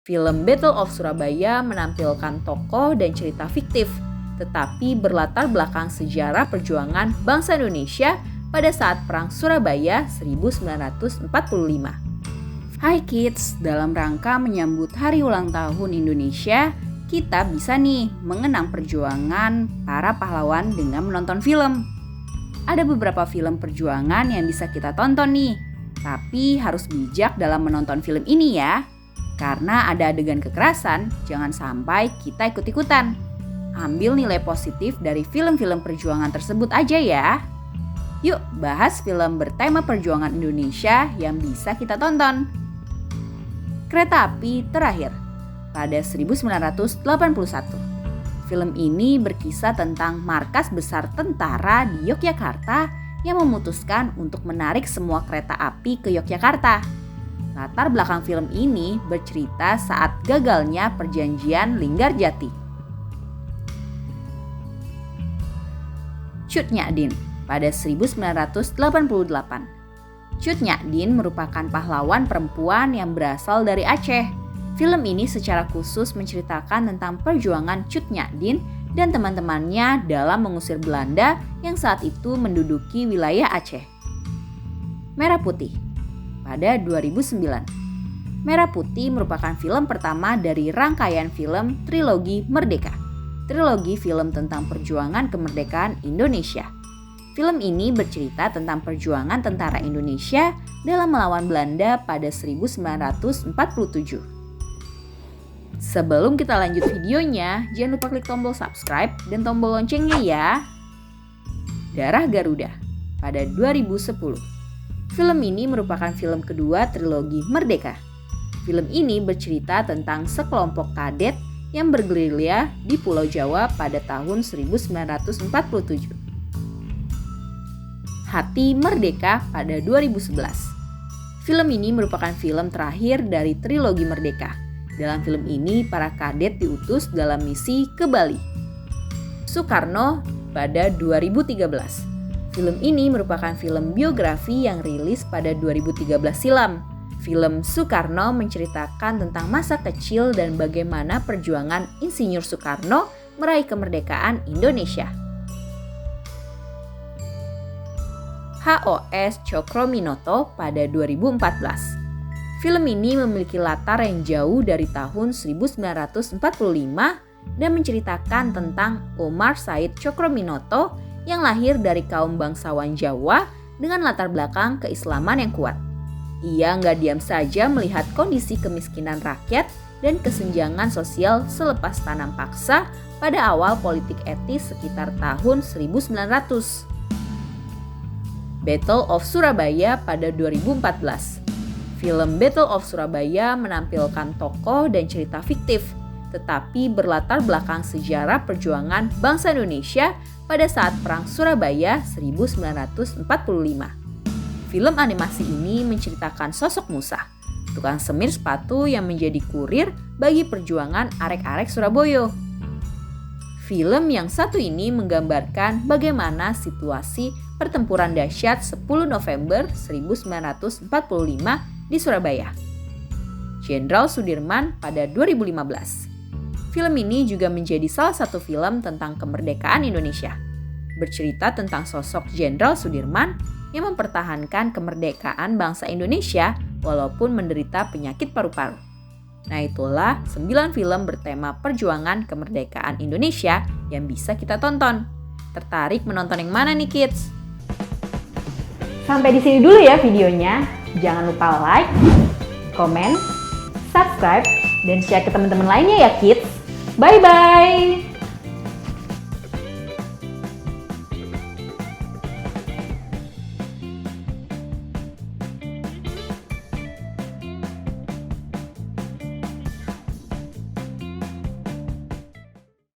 Film Battle of Surabaya menampilkan tokoh dan cerita fiktif, tetapi berlatar belakang sejarah perjuangan bangsa Indonesia pada saat Perang Surabaya 1945. Hai kids, dalam rangka menyambut hari ulang tahun Indonesia, kita bisa nih mengenang perjuangan para pahlawan dengan menonton film. Ada beberapa film perjuangan yang bisa kita tonton nih, tapi harus bijak dalam menonton film ini ya. Karena ada adegan kekerasan, jangan sampai kita ikut-ikutan. Ambil nilai positif dari film-film perjuangan tersebut aja ya. Yuk bahas film bertema perjuangan Indonesia yang bisa kita tonton. Kereta Api Terakhir pada 1981. Film ini berkisah tentang markas besar tentara di Yogyakarta yang memutuskan untuk menarik semua kereta api ke Yogyakarta. Latar belakang film ini bercerita saat gagalnya perjanjian Linggarjati. Cut Nyak pada 1988. Cut Nyak merupakan pahlawan perempuan yang berasal dari Aceh. Film ini secara khusus menceritakan tentang perjuangan Cut Nyak dan teman-temannya dalam mengusir Belanda yang saat itu menduduki wilayah Aceh. Merah Putih pada 2009. Merah Putih merupakan film pertama dari rangkaian film Trilogi Merdeka. Trilogi film tentang perjuangan kemerdekaan Indonesia. Film ini bercerita tentang perjuangan tentara Indonesia dalam melawan Belanda pada 1947. Sebelum kita lanjut videonya, jangan lupa klik tombol subscribe dan tombol loncengnya ya. Darah Garuda pada 2010. Film ini merupakan film kedua trilogi Merdeka. Film ini bercerita tentang sekelompok kadet yang bergerilya di Pulau Jawa pada tahun 1947. Hati Merdeka pada 2011. Film ini merupakan film terakhir dari trilogi Merdeka. Dalam film ini, para kadet diutus dalam misi ke Bali. Soekarno pada 2013. Film ini merupakan film biografi yang rilis pada 2013 silam. Film Soekarno menceritakan tentang masa kecil dan bagaimana perjuangan Insinyur Soekarno meraih kemerdekaan Indonesia. HOS Cokroaminoto pada 2014. Film ini memiliki latar yang jauh dari tahun 1945 dan menceritakan tentang Omar Said Cokroaminoto yang lahir dari kaum bangsawan Jawa dengan latar belakang keislaman yang kuat. Ia nggak diam saja melihat kondisi kemiskinan rakyat dan kesenjangan sosial selepas tanam paksa pada awal politik etis sekitar tahun 1900. Battle of Surabaya pada 2014. Film Battle of Surabaya menampilkan tokoh dan cerita fiktif, tetapi berlatar belakang sejarah perjuangan bangsa Indonesia pada saat Perang Surabaya 1945. Film animasi ini menceritakan sosok Musa, tukang semir sepatu yang menjadi kurir bagi perjuangan arek-arek Surabaya. Film yang satu ini menggambarkan bagaimana situasi pertempuran dahsyat 10 November 1945 di Surabaya. Jenderal Sudirman pada 2015. Film ini juga menjadi salah satu film tentang kemerdekaan Indonesia. Bercerita tentang sosok Jenderal Sudirman yang mempertahankan kemerdekaan bangsa Indonesia walaupun menderita penyakit paru-paru. Nah itulah 9 film bertema perjuangan kemerdekaan Indonesia yang bisa kita tonton. Tertarik menonton yang mana nih kids? Sampai di sini dulu ya videonya. Jangan lupa like, komen, subscribe, dan share ke teman-teman lainnya ya kids. Bye-bye!